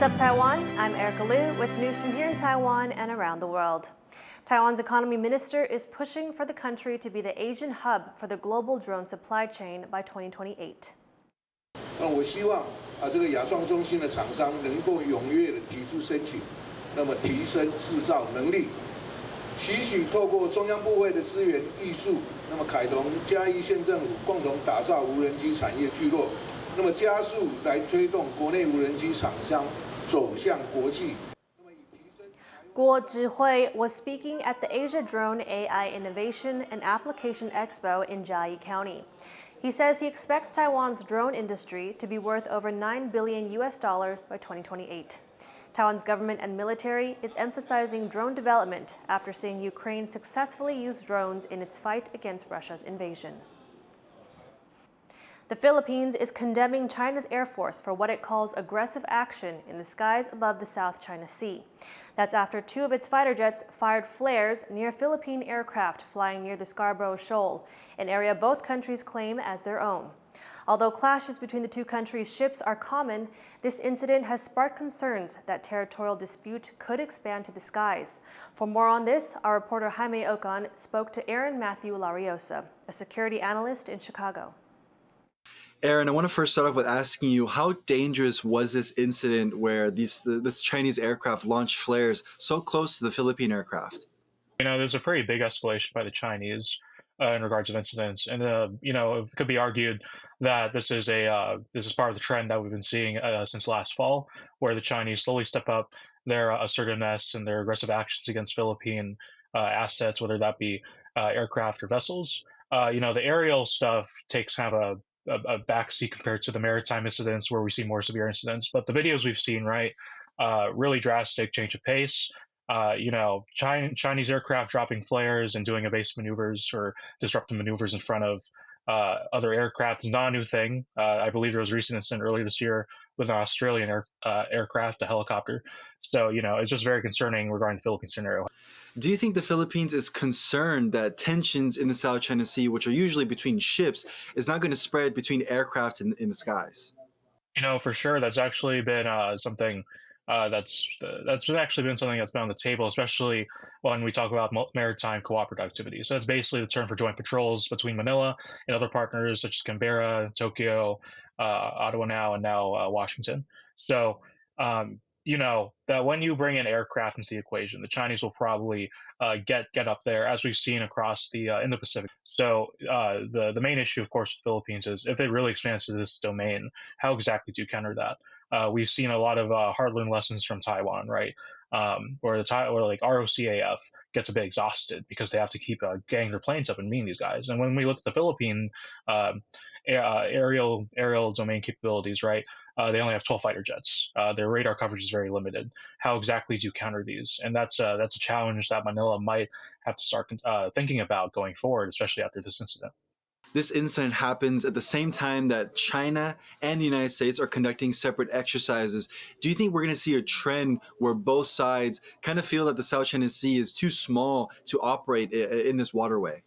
up, Taiwan? I'm Erika Liu with news from here in Taiwan and around the world. Taiwan's economy minister is pushing for the country to be the Asian hub for the global drone supply chain by 2028. 我希望这个亚创中心的厂商能够踊跃的提出申请，那么提升制造能力，期许透过中央部会的资源挹注，那么凯同嘉义县政府共同打造无人机产业聚落，那么加速来推动国内无人机厂商走向国际。 Guo Zhihui was speaking at the Asia Drone AI Innovation and Application Expo in Jiayi County. He says he expects Taiwan's drone industry to be worth over $9 billion by 2028. Taiwan's government and military is emphasizing drone development after seeing Ukraine successfully use drones in its fight against Russia's invasion. The Philippines is condemning China's Air Force for what it calls aggressive action in the skies above the South China Sea. That's after two of its fighter jets fired flares near Philippine aircraft flying near the Scarborough Shoal, an area both countries claim as their own. Although clashes between the two countries' ships are common, this incident has sparked concerns that territorial dispute could expand to the skies. For more on this, our reporter Jaime Ocon spoke to Aaron Matthew Lariosa, a security analyst in Chicago. Aaron, I want to first start off with asking you, how dangerous was this incident where this Chinese aircraft launched flares so close to the Philippine aircraft? You know, there's a pretty big escalation by the Chinese in regards of incidents, and you know, it could be argued that this is part of the trend that we've been seeing since last fall, where the Chinese slowly step up their assertiveness and their aggressive actions against Philippine assets, whether that be aircraft or vessels. You know, the aerial stuff takes kind of a backseat compared to the maritime incidents where we see more severe incidents. But the videos we've seen, right, really drastic change of pace. You know, Chinese aircraft dropping flares and doing evasive maneuvers or disruptive maneuvers in front of other aircraft is not a new thing. I believe there was a recent incident earlier this year with an Australian aircraft, a helicopter. So, you know, it's just very concerning regarding the Philippine scenario. Do you think the Philippines is concerned that tensions in the South China Sea, which are usually between ships, is not going to spread between aircraft in the skies? You know, for sure, that's actually been something that's actually been something that's been on the table, especially when we talk about maritime cooperative activity. So that's basically the term for joint patrols between Manila and other partners such as Canberra, Tokyo, Ottawa now, and now Washington. So you know that when you bring in aircraft into the equation, the Chinese will probably get up there, as we've seen across the Indo-Pacific. So the main issue, of course, with the Philippines is if it really expands to this domain, how exactly do you counter that? We've seen a lot of hard-learned lessons from Taiwan, right? Where like ROCAF gets a bit exhausted because they have to keep getting their planes up and meeting these guys. And when we look at the Philippine aerial domain capabilities, right? They only have 12 fighter jets. Their radar coverage is very limited. How exactly do you counter these? And that's a challenge that Manila might have to start thinking about going forward, especially after this incident. This incident happens at the same time that China and the United States are conducting separate exercises. Do you think we're going to see a trend where both sides kind of feel that the South China Sea is too small to operate in this waterway?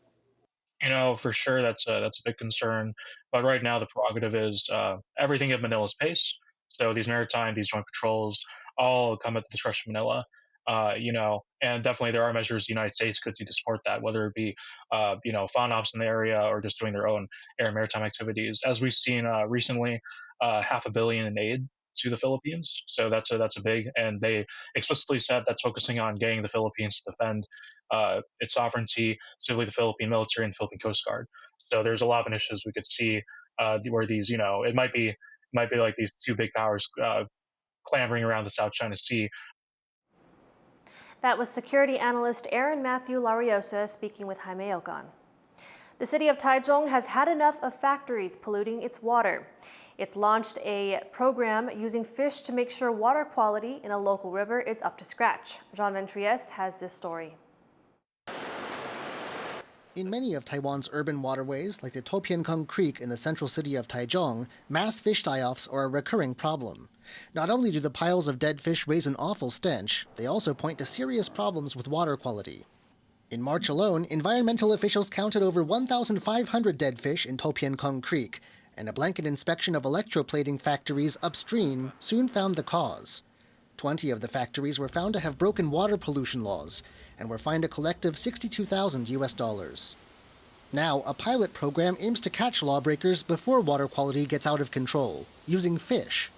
You know, for sure, that's a big concern. But right now, the prerogative is everything at Manila's pace. So these joint patrols, all come at the discretion of Manila. You know, and definitely there are measures the United States could do to support that, whether it be, you know, FONOPs in the area or just doing their own air and maritime activities. As we've seen recently, $500 million in aid to the Philippines. So that's a big, and they explicitly said that's focusing on getting the Philippines to defend its sovereignty, specifically the Philippine military and the Philippine Coast Guard. So there's a lot of initiatives we could see where these, you know, it might be like these two big powers clambering around the South China Sea. That was security analyst Aaron Matthew Lariosa speaking with Jaime Ocon. The city of Taichung has had enough of factories polluting its water. It's launched a program using fish to make sure water quality in a local river is up to scratch. Jean Van Trieste has this story. In many of Taiwan's urban waterways, like the Taichung Creek in the central city of Taichung, mass fish die-offs are a recurring problem. Not only do the piles of dead fish raise an awful stench, they also point to serious problems with water quality. In March alone, environmental officials counted over 1,500 dead fish in Taichung Creek, and a blanket inspection of electroplating factories upstream soon found the cause. 20 of the factories were found to have broken water pollution laws and were fined a collective $62,000 US. Now, a pilot program aims to catch lawbreakers before water quality gets out of control, using fish.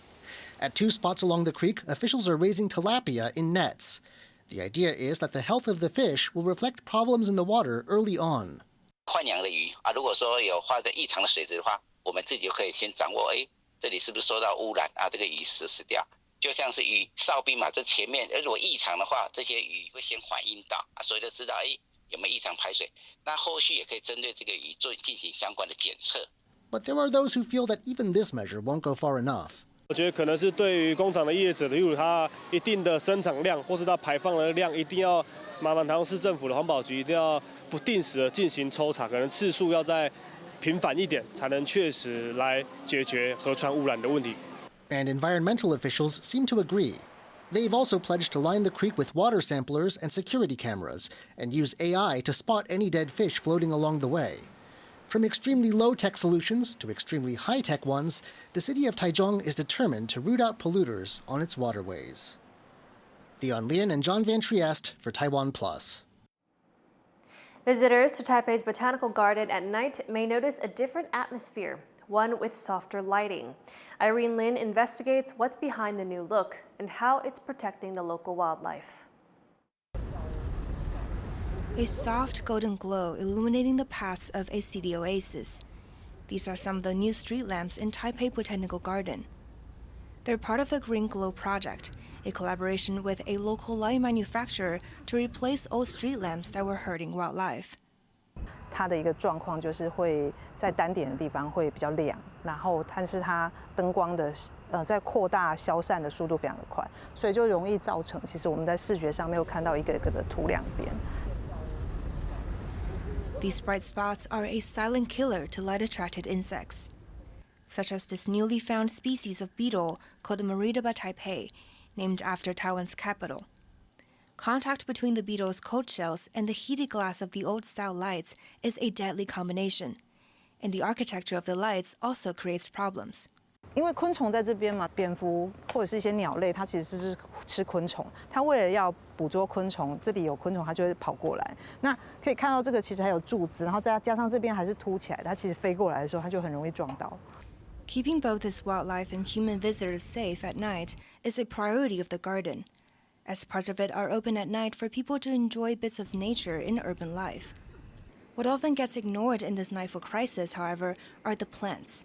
At 2 spots along the creek, officials are raising tilapia in nets. The idea is that the health of the fish will reflect problems in the water early on. 换养的鱼啊，如果说有发生异常的水质的话，我们自己就可以先掌握，这里是不是受到污染啊？这个鱼死掉，就像是鱼哨兵嘛，这前面如果异常的话，这些鱼会先反应到啊，所以就知道有没有异常排水，那后续也可以针对这个鱼进行相关的检测。But there are those who feel that even this measure won't go far enough. 我觉得可能是对于工厂的业者，例如它一定的生产量或是它排放的量，一定要麻烦台中市政府的环保局一定要不定时的进行抽查，可能次数要再频繁一点，才能确实来解决河川污染的问题。And environmental officials seem to agree. They've also pledged to line the creek with water samplers and security cameras and use AI to spot any dead fish floating along the way. From extremely low-tech solutions to extremely high-tech ones, the city of Taichung is determined to root out polluters on its waterways. Leon Lien and John Van Trieste for TaiwanPlus. Visitors to Taipei's Botanical Garden at night may notice a different atmosphere, one with softer lighting. Irene Lin investigates what's behind the new look and how it's protecting the local wildlife. A soft golden glow illuminating the paths of a city oasis. These are some of the new street lamps in Taipei Botanical Garden. They're part of the Green Glow project, a collaboration with a local light manufacturer to replace old street lamps that were hurting wildlife. 它的一个状况就是会在单点的地方会比较亮，然后但是它灯光的在扩大消散的速度非常的快，所以就容易造成其实我们在视觉上没有看到一个一个的凸亮边。These bright spots are a silent killer to light-attracted insects, such as this newly found species of beetle called Meridaba taipei, named after Taiwan's capital. Contact between the beetle's coat shells and the heated glass of the old-style lights is a deadly combination, and the architecture of the lights also creates problems. 因为昆虫在这边嘛，蝙蝠或者是一些鸟类，它其实是吃昆虫。它为了要捕捉昆虫，这里有昆虫，它就会跑过来。那可以看到这个其实还有柱子，然后再加上这边还是凸起来，它其实飞过来的时候，它就很容易撞到。Keeping both its wildlife and human visitors safe at night is a priority of the garden, as parts of it are open at night for people to enjoy bits of nature in urban life. What often gets ignored in this nightfall crisis, however, are the plants.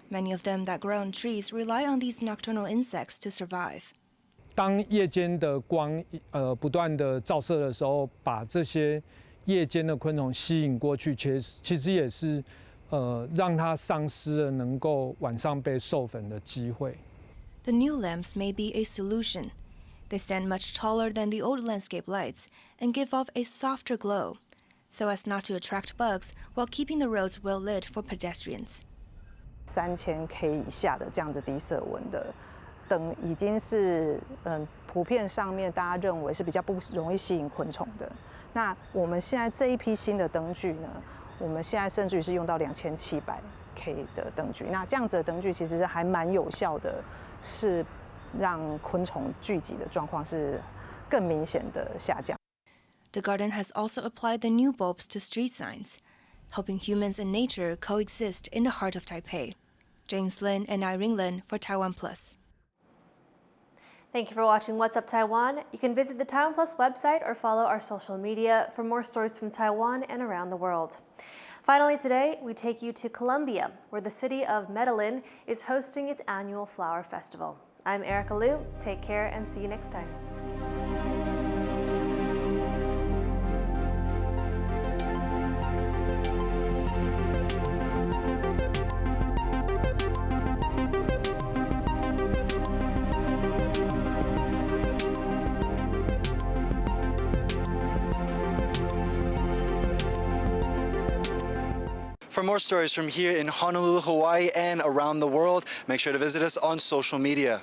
Many of them that grow on trees rely on these nocturnal insects to survive. 当夜间的光不断的照射的时候，把这些夜间的昆虫吸引过去，其实也是让它丧失了能够晚上被授粉的机会。The new lamps may be a solution. They stand much taller than the old landscape lights and give off a softer glow, so as not to attract bugs while keeping the roads well lit for pedestrians. 3000K 以下的这样子低色温的灯，已经是普遍上面大家认为是比较不容易吸引昆虫的。那我们现在这一批新的灯具呢，我们现在甚至于是用到2700K 的灯具。那这样子的灯具其实是还蛮有效的，是让昆虫聚集的状况是更明显的下降。The garden has also applied the new bulbs to street signs, helping humans and nature coexist in the heart of Taipei. James Lin and Irene Lin for TaiwanPlus. Thank you for watching What's Up Taiwan. You can visit the TaiwanPlus website or follow our social media for more stories from Taiwan and around the world. Finally today, we take you to Colombia, where the city of Medellin is hosting its annual flower festival. I'm Erika Liu. Take care and see you next time. For more stories from here in Honolulu, Hawaii, and around the world, make sure to visit us on social media.